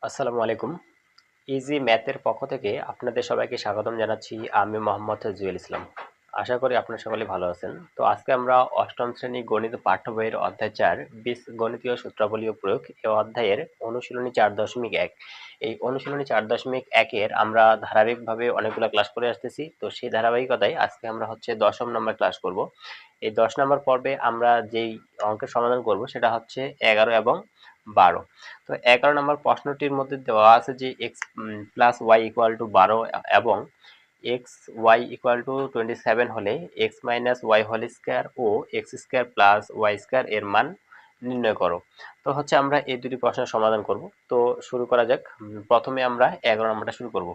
আসসালামু আলাইকুম। ইজি ম্যাথের পক্ষ থেকে আপনাদের সবাইকে স্বাগতম জানাচ্ছি। আমি মোহাম্মদ জুয়েল ইসলাম। আশা করি আপনারা সকলে ভালো আছেন। তো আজকে আমরা অষ্টম শ্রেণী গণিত পাঠ্য বইয়ের অধ্যায় ৪ বীজগণিতীয় সূত্রাবলী ও প্রয়োগ এই অধ্যায়ের অনুশীলনী ৪.১। এই অনুশীলনী ৪.১ এর আমরা ধারাবাহিকভাবে অনেকগুলো ক্লাস করে আসতেছি। তো সেই ধারাবাহিকতায় আজকে আমরা হচ্ছে ১০ম নম্বর ক্লাস করব। এই ১০ নম্বর পর্বে আমরা যেই অঙ্কের সমাধান করব সেটা হচ্ছে ১১ এবং ১২। তো ১১ নম্বর প্রশ্নটির মধ্যে দেওয়া আছে যে x plus y equal to ১২ এবং এক্স ওয়াই ইকুয়াল টু 27 হলে x minus y whole square ও x square plus y square এর মান নির্ণয় করো। তো হচ্ছে আমরা এই দুটি প্রশ্নের সমাধান করব। তো শুরু করা যাক। প্রথমে আমরা ১১ নম্বরটা শুরু করব।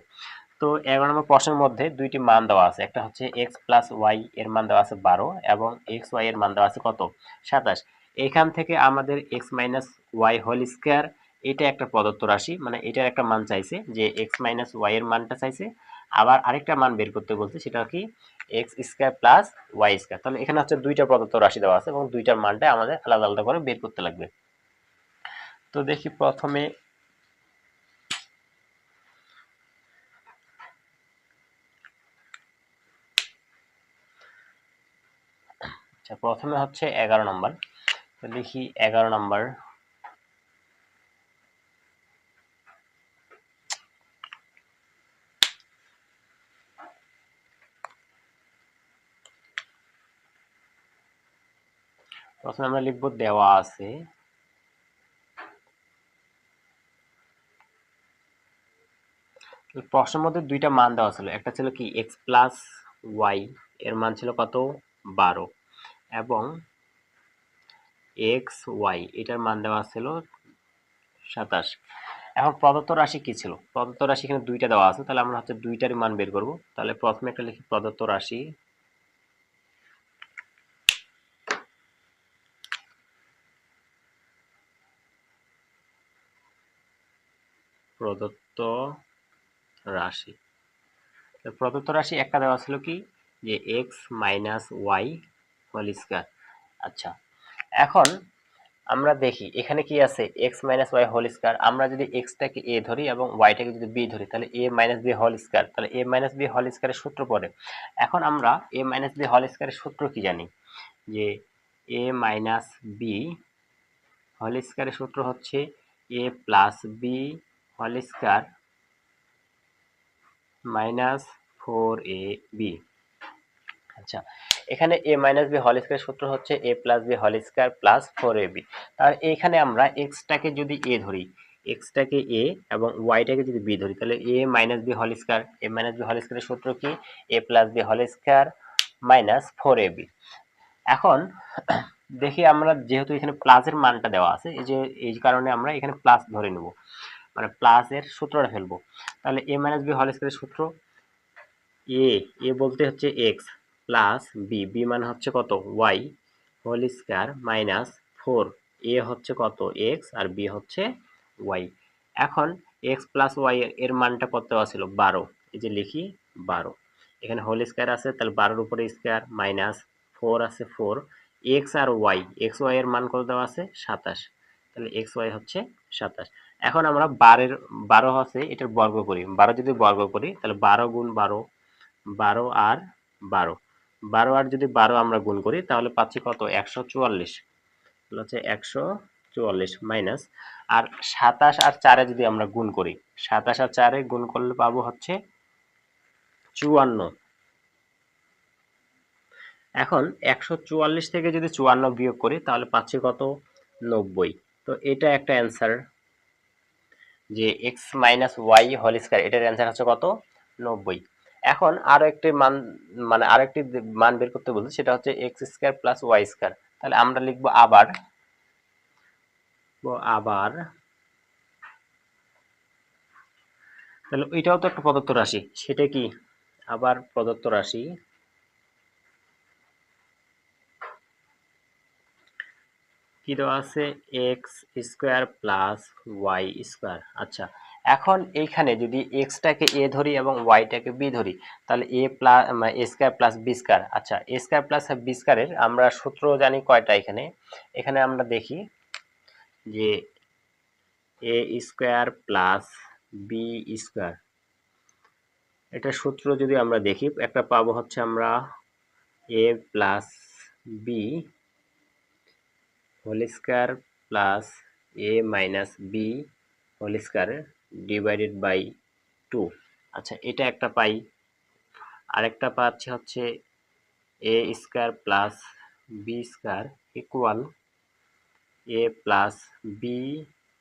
তো ১১ নম্বর প্রশ্নের মধ্যে দুইটি মান দেওয়া আছে। একটা হচ্ছে এক্স প্লাস ওয়াই এর মান দেওয়া আছে ১২ এবং এক্স ওয়াই এর মান দেওয়া আছে কত? ২৭। এখান থেকে আমাদের x minus y whole square এটা একটা প্রদত্ত রাশি, মানে এটার একটা মান চাইছে যে এক্স মাইনাস ওয়াই এর মানটা চাইছে। আবার আরেকটা মান বের করতে বলছে, সেটা কি x square plus y square. তাহলে এখানে হচ্ছে দুইটা প্রদত্ত রাশি দেওয়া আছে এবং দুইটার মানটা আমাদের আলাদা আলাদা করে বের করতে লাগবে। তো দেখি প্রথমে প্রথমে হচ্ছে ১১ নম্বর। তো দেখি ১১ নম্বর। প্রথমে আমরা লিখব দেওয়া আছে প্রশ্নের মধ্যে দুইটা মান দেওয়া ছিল। একটা ছিল কি এক্স প্লাস ওয়াই এর মান ছিল কত? ১২ এবং এক্স ওয়াই এটার মান দেওয়া ছিল ২৭। এখন প্রদত্ত রাশি কি ছিল? প্রদত্ত রাশি এখানে দুইটা দেওয়া আছে, তাহলে আমরা হচ্ছে দুইটারই মান বের করব। তাহলে প্রথমে একটা লিখি প্রদত্ত রাশি, প্রদত্ত রাশি। প্রদত্ত রাশি একটা দেওয়া ছিল কি যে x minus y whole square. আচ্ছা, এখন আমরা দেখি এখানে কি আছে x minus y whole square. আমরা যদি এক্সটাকে এ ধরি এবং ওয়াইটাকে যদি বি ধরি তাহলে এ মাইনাস বি হোল স্কয়ার। তাহলে এ মাইনাস বি হোল স্কয়ারের সূত্র পড়ে। এখন আমরা এ মাইনাস বি হোল স্কয়ারের সূত্র কি জানি যে এ মাইনাস বি হোল স্কয়ারের সূত্র হচ্ছে a plus B whole square minus 4ab। আচ্ছা, এখানে a minus B whole square সূত্র হচ্ছে a plus B whole square plus 4ab। তাহলে এখানে আমরা x টাকে যদি a ধরি, x টাকে a এবং y টাকে যদি b ধরি, তাহলে a minus B whole square, a minus B whole স্কয়ারের সূত্র কি a plus B whole square minus 4ab। এখন দেখি আমরা যেহেতু এখানে প্লাসের মানটা দেওয়া আছে, এই কারণে আমরা এখানে প্লাস ধরে নেব, মানে প্লাসের সূত্রটা ফেলবো। তাহলে a মাইনাস বি হোল স্কয়ারের সূত্র এ বলতে হচ্ছে এক্স প্লাস বি, বি মানে হচ্ছে কত ওয়াই হোল স্কয়ার মাইনাস 4। এ হচ্ছে কত এক্স আর বি হচ্ছে ওয়াই। এখন এক্স প্লাস ওয়াই এর মানটা কত দেওয়া ছিল ১২। এই যে লিখি ১২, এখানে হোল স্কয়ার আছে তাহলে ১২ উপরে স্কয়ার মাইনাস 4 আছে 4। এক্স আর ওয়াই, এক্স ওয়াই এর মান কত দেওয়া আছে ২৭। তাহলে এক্স ওয়াই হচ্ছে ২৭। এখন আমরা ১২ আছে এটার বর্গ করি। ১২ যদি বর্গ করি তাহলে ১২ গুণ ১২, ১২ আর ১২, ১২ আর যদি ১২ আমরা গুণ করি তাহলে পাচ্ছি কত ১৪৪। হচ্ছে ১৪৪ মাইনাস আর ২৭ আর ৪ যদি আমরা গুণ করি, ২৭ আর ৪ গুণ করলে পাবো হচ্ছে ৫৪। এখন ১৪৪ থেকে যদি ৫৪ বিয়োগ করি তাহলে পাচ্ছি কত ৯০। তো এটা একটা অ্যান্সার যে x minus y whole square, এটার অ্যান্সার হচ্ছে কত ৯০। এখন আরো একটি মান, মানে আরেকটি মান বের করতে বলছে, সেটা হচ্ছে x square plus y square. তাহলে আমরা লিখবো আবার, তাহলে এটাও তো একটা প্রদত্ত রাশি, সেটা কি আবার প্রদত্ত রাশি কি দেওয়া আছে x square plus y square. আচ্ছা, এখন এইখানে যদি এক্সটাকে এ ধরি এবং ওয়াইটাকে বি ধরি তাহলে a plus a square plus B square. আচ্ছা, এ স্কয়ার প্লাস বি স্কয়ারের আমরা সূত্র জানি কয়টা। এখানে আমরা দেখি যে a square plus b square, এটা সূত্র যদি আমরা দেখি একটা পাবো হচ্ছে আমরা a plus B whole square plus A minus B whole square divided by 2। আচ্ছা, এটা একটা পাই। আরেকটা পাচ্ছি হচ্ছে a square plus b square equal a plus B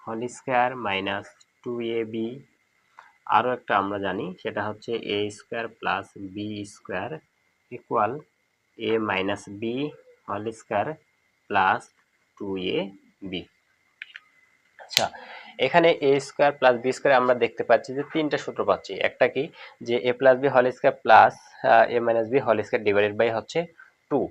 whole square minus 2ab। আরও একটা আমরা জানি সেটা হচ্ছে a square plus b square equal a minus B whole square plus 2ab। আচ্ছা, এখানে a square plus b square আমরা দেখতে পাচ্ছি যে তিনটা সূত্র পাচ্ছি। একটা কি, যে এ plus B whole square plus A minus B whole square divided by হচ্ছে 2।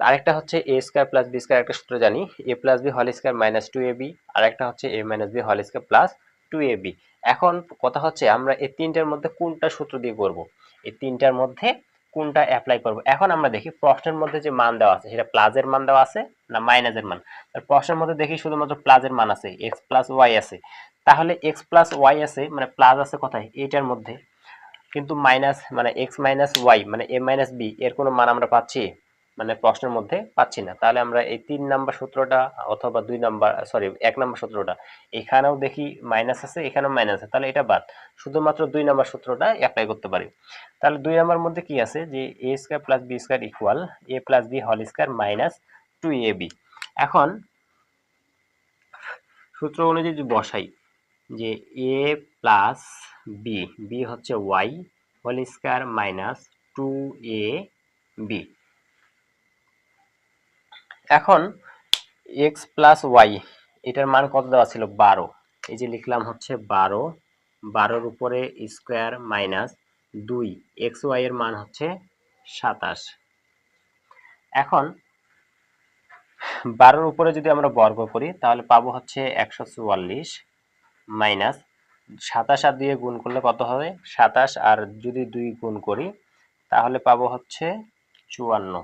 আরেকটা হচ্ছে a square plus b square একটা সূত্র জানি, a plus B whole square minus 2ab। আরেকটা হচ্ছে a minus B whole square plus 2ab। এখন কথা হচ্ছে আমরা এই তিনটার মধ্যে কোনটা সূত্র দিয়ে করব, এই তিনটার মধ্যে কোনটা অ্যাপ্লাই করব। এখন আমরা দেখি প্রশ্নের মধ্যে যে মান দেওয়া আছে সেটা প্লাসের মান দেওয়া আছে না মাইনাসের মান। প্রশ্নের মধ্যে দেখি শুধুমাত্র প্লাসের মান আছে, এক্স প্লাস ওয়াই আছে। তাহলে এক্স প্লাস ওয়াই আছে মানে প্লাস আছে কোথায়, এইটার মধ্যে। কিন্তু মাইনাস মানে এক্স মাইনাস ওয়াই মানে এ মাইনাস বি এর কোনো মান আমরা পাচ্ছি মানে প্রশ্নের মধ্যে পাচ্ছি না। তাহলে আমরা এই 3 নাম্বার সূত্রটা অথবা 2 নাম্বার সরি 1 নাম্বার সূত্রটা, এখানেও দেখি মাইনাস আছে এখানেও মাইনাস আছে, তাহলে এটা বাদ, শুধুমাত্র 2 নাম্বার সূত্রটা অ্যাপ্লাই করতে পারি। তাহলে 2 নাম্বার মধ্যে কি আছে যে a square plus B square equal a plus B whole square minus 2ab। এখন সূত্র অনুযায়ী যদি বসাই যে এ প্লাস বি, বি হচ্ছে y whole square minus 2ab। এখন এক্স প্লাস ওয়াই এটার মান কত দেওয়া ছিল 12, এই যে লিখলাম হচ্ছে 12, 12-র উপরে স্কোয়ার মাইনাস 2, এক্স ওয়াই এর মান হচ্ছে 27। এখন 12-র উপরে যদি আমরা বর্গ করি তাহলে পাবো হচ্ছে 144 মাইনাস 27 আর 2 গুণ করলে কত হবে 27, আর যদি 2 গুণ করি তাহলে পাবো হচ্ছে 54।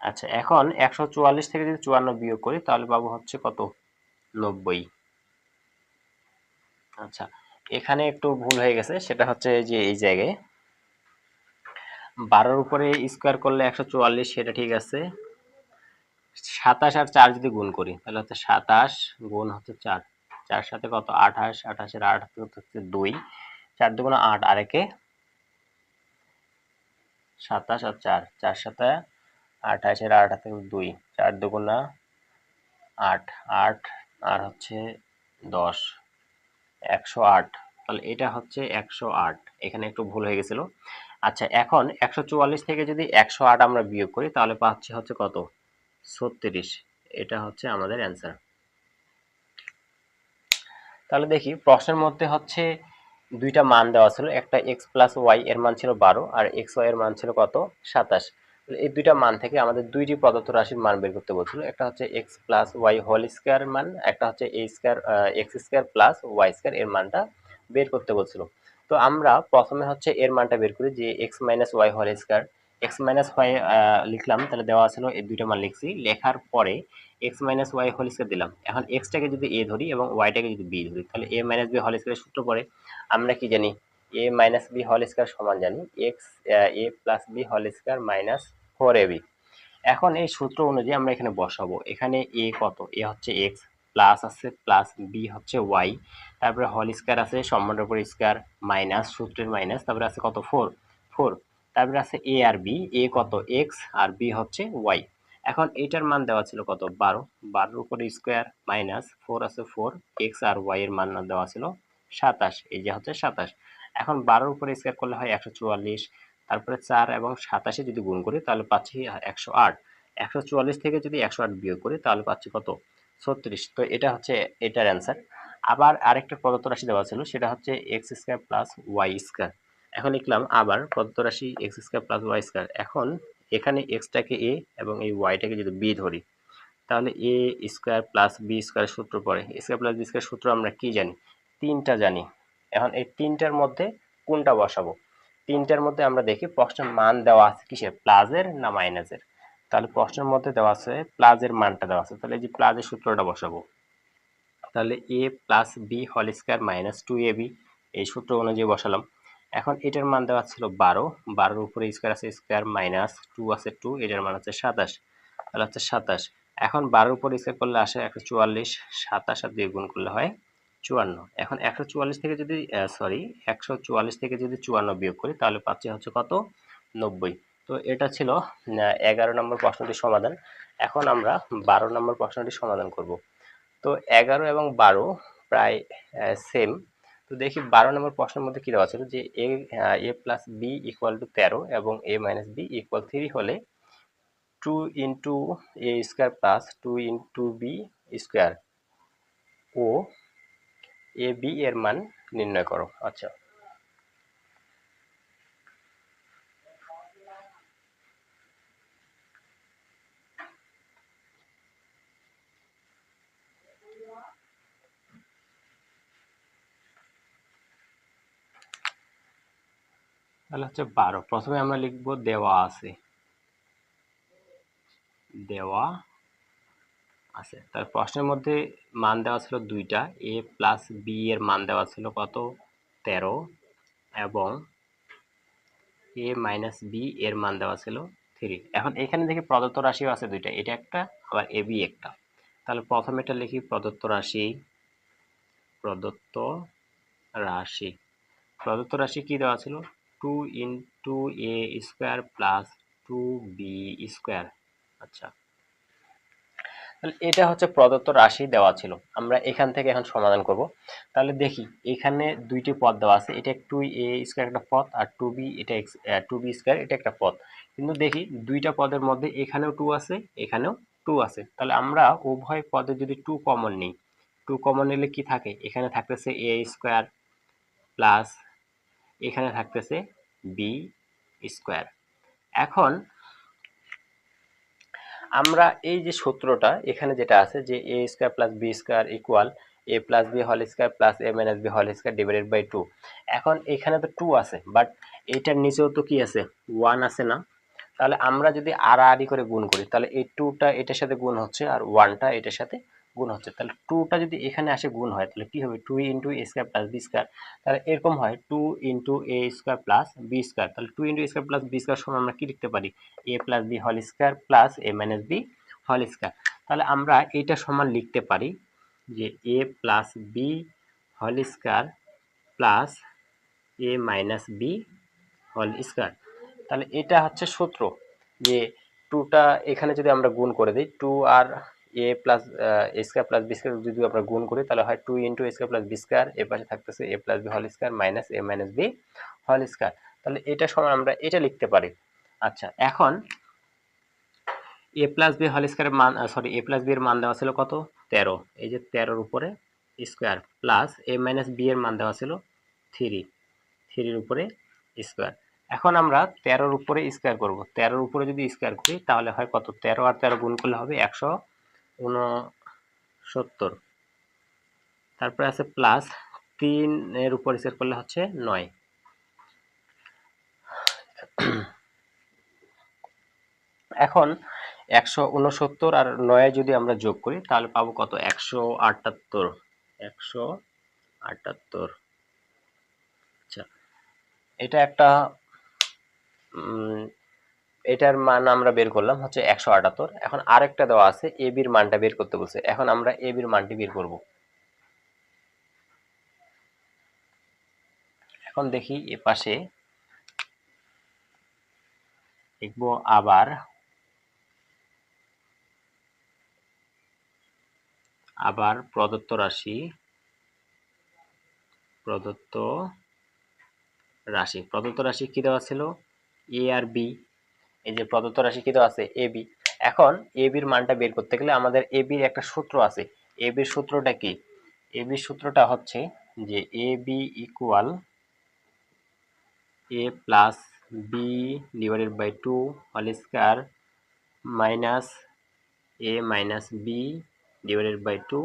আচ্ছা, এখন 144 থেকে যদি 54 বিয়োগ করি তাহলে পাবো হচ্ছে কত 90। আচ্ছা, এখানে একটু ভুল হয়ে গেছে, সেটা হচ্ছে যে এই জায়গায় 12-র উপরে স্কোয়ার করলে 144 সেটা ঠিক আছে, 27 আর 4 যদি গুণ করি তাহলে হচ্ছে 27 গুণ হচ্ছে 4, 4 সাথে কত 28, 28 এর 8 হচ্ছে 2, 4 দুগুণ 8 আর একে 27 আর 4, 4 সাথে 28 এর 8 থেকে 2, 4 দুগুণ 8, 8 আর হচ্ছে 10, 108। তাহলে এটা হচ্ছে 108, এখানে একটু ভুল হয়ে গেছিল। আচ্ছা, এখন 144 থেকে যদি 108 আমরা বিয়োগ করি তাহলে পাচ্ছি হচ্ছে কত 36। এটা হচ্ছে আমাদের অ্যান্সার। তাহলে দেখি প্রশ্নের মধ্যে হচ্ছে দুইটা মান দেওয়া ছিল, একটা এক্স প্লাস ওয়াই এর মান ছিল 12 আর এক্স ওয়াই এর মান ছিল কত 27। এই দুইটা মান থেকে আমাদের দুইটি প্রদত্ত রাশির মান বের করতে বলছিল, একটা হচ্ছে x plus y whole square মান, একটা হচ্ছে a square x square plus y square এর মানটা বের করতে বলছিল। তো আমরা প্রথমে হচ্ছে এর মানটা বের করি যে x minus y whole square, x minus y লিখলাম, তাহলে দেওয়া ছিল এই দুইটা মান লিখছি, লেখার পরে x minus y whole square দিলাম। এখন এক্সটাকে যদি এ ধরি এবং ওয়াইটাকে যদি বি ধরি তাহলে এ মাইনাস বি হোল স্কয়ারের সূত্র পড়ে আমরা কি জানি, a minus B whole square সমান জানি x a plus B whole square minus 4ab। এখন এই সূত্র অনুযায়ী আমরা এখানে বসাবো, এখানে এ কত, এ হচ্ছে এক্স, প্লাস আছে প্লাস বি হচ্ছে ওয়াই, তারপরে হোল স্কয়ার আছে সম্মানের উপর স্কয়ার মাইনাস সূত্রের মাইনাস, তারপরে আছে কত 4 4, তারপরে আছে এ আর বি, এ কত এক্স আর বি হচ্ছে ওয়াই। এখন এইটার মান দেওয়া ছিল কত 12, 12-র উপরে স্কয়ার মাইনাস 4 আছে 4, এক্স আর ওয়াই এর মান দেওয়া ছিল 27, এই যে হচ্ছে 27। এখন 12-র উপরে স্কয়ার করলে হয় 144, তারপরে 4 এবং 27 যদি গুণ করি তাহলে পাচ্ছি 108, 144 থেকে যদি 108 বিয়োগ করি তাহলে পাচ্ছি কত 36। তো এটা হচ্ছে এটার অ্যান্সার। আবার আরেকটা প্রদত্ত রাশি দেওয়া ছিল সেটা হচ্ছে x square plus y square. এখন লিখলাম আবার প্রদত্ত রাশি x square plus y square. এখন এখানে এক্সটাকে এ এবং এই ওয়াইটাকে যদি বি ধরি তাহলে এ স্কয়ার প্লাস বি স্কয়ার সূত্র পড়ে, এ স্কয়ার প্লাস বি স্কয়ার সূত্র আমরা কি জানি, তিনটা জানি। এখন এই তিনটার মধ্যে কোনটা বসাবো, তিনটার মধ্যে আমরা দেখি প্রশ্নের মান দেওয়া আছে কিসের প্লাসের না মাইনাসের। তাহলে প্রশ্নের মধ্যে দেওয়া আছে প্লাসের মানটা দেওয়া আছে, তাহলে এই যে প্লাসের সূত্রটা বসাবো। তাহলে a plus B whole square minus 2ab এই সূত্র অনুযায়ী বসালাম। এখন এটার মান দেওয়া ছিল 12, 12-এর উপরে স্কয়ার আছে স্কয়ার মাইনাস 2 আছে 2, এটার মান হচ্ছে 27, তাহলে হচ্ছে 27। এখন 12-এর উপর স্কয়ার করলে আসে 144, 27 আর 2 গুণ করলে হয় 54। এখন 144 থেকে যদি 144 থেকে যদি 54 বিয়োগ করি তাহলে পাচ্ছি হচ্ছে কত, 90। তো এটা ছিল 11 নম্বর প্রশ্নটির সমাধান। এখন আমরা 12 নম্বর প্রশ্নটির সমাধান করব। তো 11 এবং 12 প্রায় সেম। তো দেখি 12 নম্বর প্রশ্নের মধ্যে কি দেওয়া ছিল যে a plus b equal to 13 এবং a মাইনাস বি ইকুয়াল 3 হলে 2 into a square plus 2 into b square ও এ বি এর মান নির্ণয় করো। আচ্ছা, তাহলে হচ্ছে 12। প্রথমে আমরা লিখব দেওয়া আছে, দেওয়া আছে। তার প্রশ্নের মধ্যে মান দেওয়া ছিল দুইটা, a প্লাস বি এর মান দেওয়া ছিল কত, 13, এবং a মাইনাস বি এর মান দেওয়া ছিল 3। এখন এখানে দেখি প্রদত্ত রাশিও আছে দুইটা, এটা একটা আবার এ বি একটা। তাহলে প্রথমে এটা লিখি প্রদত্ত রাশি, প্রদত্ত রাশি, প্রদত্ত রাশি কি দেওয়া ছিল, 2 into a square plus 2b square. আচ্ছা, তাহলে এটা হচ্ছে প্রদত্ত রাশি দেওয়া ছিল। আমরা এখান থেকে এখন সমাধান করব। তাহলে দেখি এখানে দুইটি পদ দেওয়া আছে, এটা 2a স্কয়ার একটা পদ আর 2b এটা 2b স্কয়ার এটা একটা পদ। কিন্তু দেখি দুইটা পদের মধ্যে এখানেও 2 আছে, এখানেও 2 আছে। তাহলে আমরা উভয় পদে যদি 2 কমন নিই, 2 কমন নিলে কি থাকে, এখানে থাকতেছে a স্কয়ার প্লাস এখানে থাকতেছে b স্কয়ার। এখন আমরা এই যে সূত্রটা এখানে যেটা আছে যে a square plus b square equal a plus b whole square plus a minus b whole square divided by 2। এখন এখানে তো 2 আছে, বাট এইটার নিচেও তো কি আছে, 1 আছে না? তাহলে আমরা যদি আড়াআড়ি করে গুণ করি তাহলে এই 2টা এটার সাথে গুণ হচ্ছে আর 1টা এটার সাথে গুণ হচ্ছে। তাহলে 2টা যদি এখানে আসে গুণ হয় তাহলে কি হবে, 2 ইন্টু এ স্কয়ার প্লাস বি স্কয়ার। তাহলে এরকম হয় 2 ইন্টু এ স্কয়ার প্লাস বি স্কয়ার। তাহলে 2 ইন্টু এ স্কয়ার প্লাস বি স্কয়ার সমান আমরা কি লিখতে পারি, এ plus B whole square plus এ মাইনাস বি হোল স্কয়ার। তাহলে আমরা এটা সমান লিখতে পারি যে এ plus B whole square plus এ মাইনাস বি হোল স্কয়ার। তাহলে এটা হচ্ছে সূত্র যে 2টা এখানে যদি আমরা গুণ করে দিই, 2 আর a plus a square plus B square যদি আমরা গুণ করি তাহলে হয় 2 ইন্টু এ স্কয়ার প্লাস বি স্কয়ার, এর পাশে থাকতেছে a plus B whole square minus A minus B whole square. তাহলে এটা সমান আমরা এটা লিখতে পারি। আচ্ছা, এখন এ প্লাস বি হোল স্কয়ারের মান এ প্লাস বি এর মান দেওয়া ছিল কত, 13, এই যে 13-এর উপরে স্কয়ার প্লাস এ মাইনাস বি এর মান দেওয়া ছিল 3, 3-এর উপরে স্কয়ার। এখন আমরা 13-এর উপরে স্কয়ার করব। 13-এর উপরে যদি স্কয়ার করি তাহলে হয় কত, 13 আর 13 গুণ করলে হবে 169। তারপরে আছে প্লাস 3-এর উপর স্কয়ার করলে হচ্ছে 9। এখন 169 আর 9 যদি আমরা যোগ করি তাহলে পাবো কত, 178, 178। আচ্ছা, এটা একটা এটার মান আমরা বের করলাম হচ্ছে 178। এখন আরেকটা দেওয়া আছে এ বির মানটা বের করতে বলছে, এখন আমরা এ বির মানটি বের করব। এখন দেখি এ পাশে লিখবো আবার প্রদত্ত রাশি, প্রদত্ত রাশি কি দেওয়া ছিল, এ আর বি। এই যে প্রদত্ত রাশি কি দেওয়া আছে, এ বি। এখন এ বির মানটা বের করতে গেলে আমাদের এ বির একটা সূত্র আছে। এ বির সূত্রটা কি, এ বির সূত্রটা হচ্ছে যে এ b equal a plus B divided by 2 whole square minus A minus B divided by 2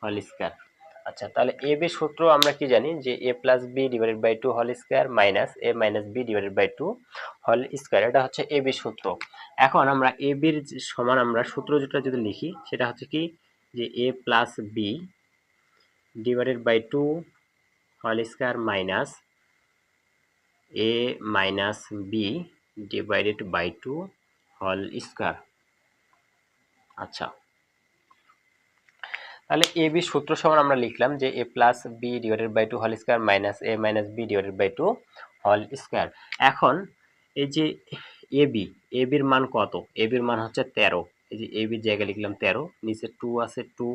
whole square. আচ্ছা, তাহলে এ বি সূত্র আমরা কি জানি যে এ plus B divided by 2 whole square minus A minus B divided by 2 whole square, এটা হচ্ছে এ b সূত্র। এখন আমরা এ বির সমান আমরা সূত্র যেটা যদি লিখি সেটা হচ্ছে কি যে এ plus B divided by 2 whole square minus A minus B divided by 2 whole square. আচ্ছা, তাহলে এ বি সূত্র সমান আমরা লিখলাম যে এ plus B divided by 2 whole square minus A minus B divided by 2 whole square. এখন এই যে এ বির মান কত? এ বির মান হচ্ছে 13। এই যে এ বির জায়গায় লিখলাম 13, নিচে 2 আছে 2,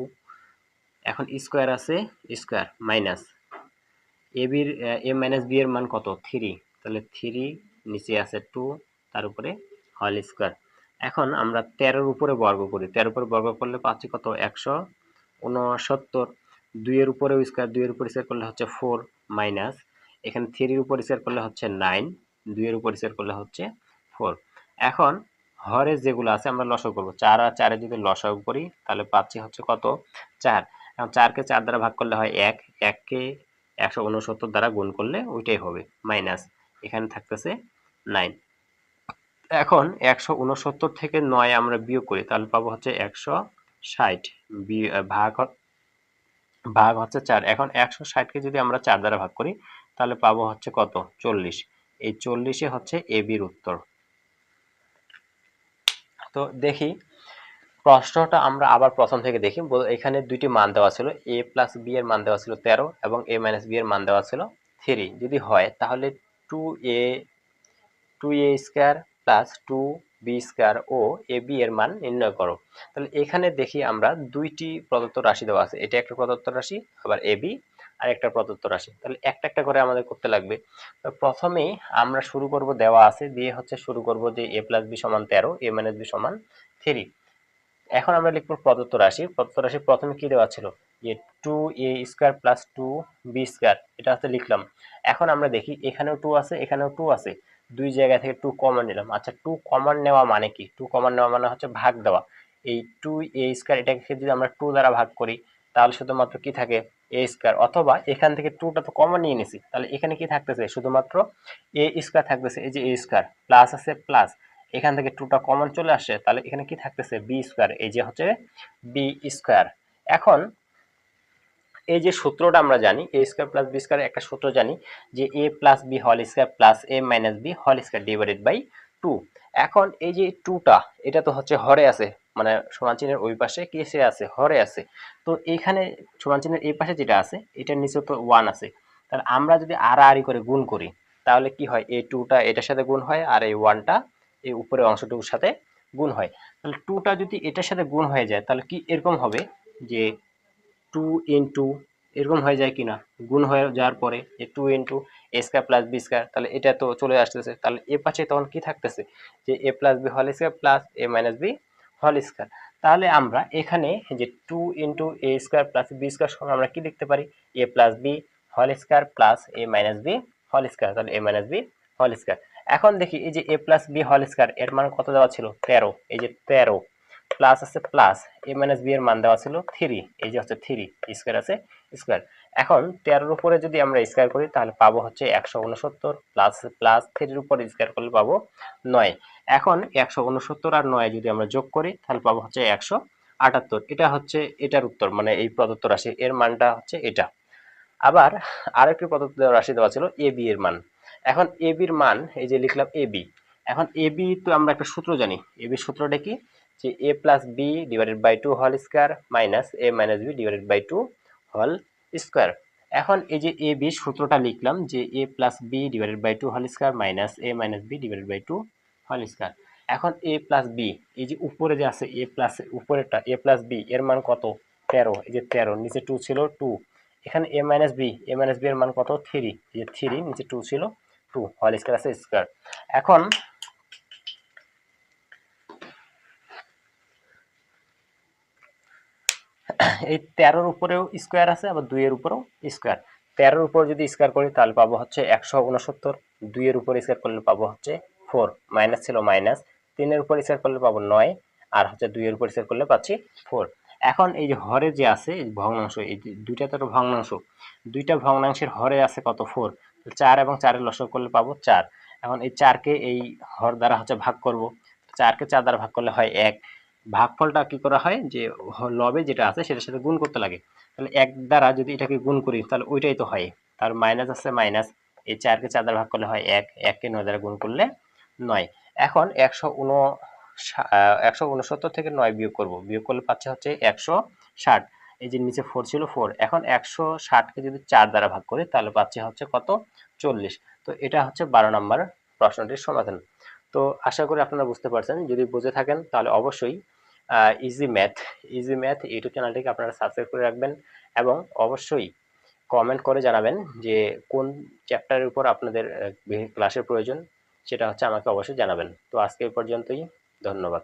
এখন স্কয়ার আছে স্কয়ার মাইনাস এ বির এ মাইনাস বি এর মান কত? 3, তাহলে 3 নিচে আছে 2, তার উপরে হোল স্কয়ার। এখন আমরা 13 এর উপরে বর্গ করি, 13 এর উপরে বর্গ করলে পাচ্ছি কত? 169। 2 এর উপরেও স্কয়ার, 2 এর উপর স্কয়ার করলে হচ্ছে 4 মাইনাস এখানে 3 এর উপর স্কয়ার করলে হচ্ছে 9, 2 এর উপর স্কয়ার করলে হচ্ছে 4। এখন হরে যেগুলো আছে আমরা লসাগু করব, 4 আর 4 এ যদি লসাগু করি তাহলে পাচ্ছি হচ্ছে কত? 4। এখন 4 কে 4 দ্বারা ভাগ করলে হয় 1, 1 কে 169 দ্বারা গুণ করলে ওইটাই হবে মাইনাস এখানে থাকতেছে 9। এখন 169 থেকে 9 আমরা বিয়োগ করি তাহলে পাবো হচ্ছে 160, ভাগ হচ্ছে 4। এখন 160 কে যদি আমরা 4 দ্বারা ভাগ করি তাহলে পাবো হচ্ছে কত? 40। এই 40 হচ্ছে এ বির উত্তর। তো দেখি প্রশ্নটা আমরা আবার প্রথম থেকে দেখি। এখানে দুইটি মান দেওয়া ছিল, এ প্লাস বি এর মান দেওয়া ছিল 13 এবং এ মাইনাস বি এর মান দেওয়া ছিল 3। যদি হয় তাহলে 2a square plus 2b square ও ab এর মান নির্ণয় করো। তাহলে এখানে দেখি আমরা দুইটি প্রদত্ত রাশি দেওয়া আছে, এটা একটা প্রদত্ত রাশি, আবার ab আর একটা প্রদত্ত রাশি। তাহলে একটা একটা করে আমাদের করতে লাগবে। তো প্রথমেই আমরা শুরু করব, দেওয়া আছে দিয়ে হচ্ছে শুরু করব যে a প্লাস b সমান 13, a মাইনাস b সমান 3। এখন আমরা লিখব প্রদত্ত রাশি। প্রদত্ত রাশি প্রথমে কি দেওয়া ছিল যে 2a square plus 2b square, এটা হচ্ছে লিখলাম। এখন আমরা দেখি এখানেও 2 আছে এখানেও 2 আছে, দুই জায়গা থেকে 2 কমন নিলাম। আচ্ছা, 2 কমন নেওয়া মানে কি? 2 কমন নেওয়া মানে হচ্ছে ভাগ দেওয়া। এই 2a স্কয়ার এটাকে যদি আমরা 2 দ্বারা ভাগ করি তাহলে শুধুমাত্র কি থাকে? a square. অথবা এখান থেকে 2টা তো কমন নিয়ে নিছি, তাহলে এখানে কি থাকতেছে? শুধুমাত্র a স্কয়ার থাকতেছে। এই যে a স্কয়ার প্লাস আছে প্লাস, এখান থেকে 2টা কমন চলে আসছে, তাহলে এখানে কি থাকতেছে? B square. এই যে হচ্ছে বি স্কয়ার। এখন এই যে সূত্রটা আমরা জানি A square plus B square, একটা সূত্র জানি যে এ plus B whole square plus A minus B whole square divided by 2। এখন এই যে 2টা এটা তো হচ্ছে হরে আছে, মানে সমান চিহ্নের ওই পাশে কিসে আছে? হরে আছে। তো এইখানে সমান চিহ্নের এই পাশে যেটা আছে এটার নিচে তো 1 আছে, তাহলে আমরা যদি আড়াআড়ি করে গুণ করি তাহলে কি হয়? এই 2টা এটার সাথে গুণ হয় আর এই 1টা এই উপরের অংশটুকুর সাথে গুণ হয়। তাহলে 2টা যদি এটার সাথে গুণ হয়ে যায় তাহলে কি এরকম হবে যে 2 ইন্টু এরকম হয়ে যায় কিনা? গুণ হয়ে যাওয়ার পরে যে 2 ইন্টু এ স্কয়ার প্লাস বি স্কয়ার, তাহলে এটা তো চলে আসতেছে। তাহলে এ পাশে তখন কি থাকতেছে? যে এ plus B whole square plus এ মাইনাস বি হোল স্কয়ার। তাহলে আমরা এখানে যে 2 ইন্টু এ স্কয়ার প্লাস বি স্কয়ার সমান আমরা কি লিখতে পারি? এ plus B whole square plus এ মাইনাস বি হোল স্কয়ার, তাহলে এ মাইনাস বি হোল স্কয়ার। এখন দেখি এই যে এ প্লাস বি হোল স্কয়ার এর মান কত দেওয়া ছিল? 13। এই যে 13 প্লাস আছে প্লাস এ মাইনাস বি এর মান দেওয়া ছিল 3, এই যে হচ্ছে 3, স্কয়ার আছে স্কয়ার। এখন 13 এর উপরে যদি আমরা স্কয়ার করি তাহলে পাবো হচ্ছে 169 প্লাস প্লাস 3 এর উপরে স্কয়ার করলে পাবো 9। এখন 169 আর 9 যদি আমরা যোগ করি তাহলে পাবো হচ্ছে 178। এটা হচ্ছে এটার উত্তর, মানে এই প্রদত্ত রাশি এর মানটা হচ্ছে এটা। আবার আরেকটি প্রদত্ত রাশি দেওয়া ছিল এ বি এর মান। এখন এ বির মান এই যে লিখলাম এ বি। এখন এ বি তো আমরা একটা সূত্র জানি, এ বির সূত্রটা কি? যে এ plus B divided by 2 whole square minus A minus B divided by 2 whole square. এখন এই যে এ বি সূত্রটা লিখলাম যে এ plus B divided by 2 whole square minus A minus B divided by 2 whole square. এখন এ প্লাস বি, এই যে উপরে যে আছে এ প্লাস, উপরেরটা এ প্লাস বি এর মান কত? 13, এই যে 13, নিচে 2 ছিল 2। এখানে এ মাইনাস বি, এ মাইনাস বি এর মান কত? 3, এই যে 3, নিচে 2 ছিল 2, হোল স্কয়ার আছে স্কয়ার। এখন এই 13 এর উপরেও স্কয়ার আছে আবার 2 এর উপরেও স্কয়ার। 13 এর উপর যদি স্কয়ার করি তাহলে পাবো হচ্ছে 169, 2 এর উপর স্কয়ার করলে পাবো হচ্ছে 4, মাইনাস ছিল মাইনাস, 3 এর উপর স্কয়ার করলে পাবো 9 আর হচ্ছে 2 এর উপর স্কয়ার করলে পাচ্ছি 4। এখন এই যে হরে যে আছে ভগ্নাংশ, এই দুইটা তো ভগ্নাংশ, দুইটা ভগ্নাংশের হরে আছে কত 4, 4 এবং 4 এর লসাগু করলে পাবো 4। এখন এই 4 কে এই হর দ্বারা হচ্ছে ভাগ করব, 4 কে 4 দ্বারা ভাগ করলে হয় 1। ভাগফলটা কি করা হয় যে লবে যেটা আছে সেটার সাথে গুণ করতে লাগে, তাহলে 1 দ্বারা যদি এটাকে গুণ করি তাহলে ওইটাই তো হয়, তার মাইনাস আছে মাইনাস, এই 4 কে 4 দ্বারা ভাগ করলে হয় 1, 1 কে 9 দ্বারা গুণ করলে 9। এখন 169 থেকে 9 বিয়োগ করব, বিয়োগ করলে পাচ্ছে হচ্ছে 160। এই যে নিচে 4 ছিল 4, এখন 160 কে যদি 4 দ্বারা ভাগ করি তাহলে পাচ্ছে হচ্ছে কত 40। তো এটা হচ্ছে 12 নম্বর প্রশ্নটির সমাধান। তো আশা করি আপনারা বুঝতে পারছেন, যদি বুঝে থাকেন তাহলে অবশ্যই ইজি ম্যাথ ইউটিউব চ্যানেলটিকে আপনারা সাবস্ক্রাইব করে রাখবেন এবং অবশ্যই কমেন্ট করে জানাবেন যে কোন চ্যাপ্টারের উপর আপনাদের ক্লাসের প্রয়োজন, সেটা হচ্ছে আমাকে অবশ্যই জানাবেন। তো আজকে এই পর্যন্তই, ধন্যবাদ।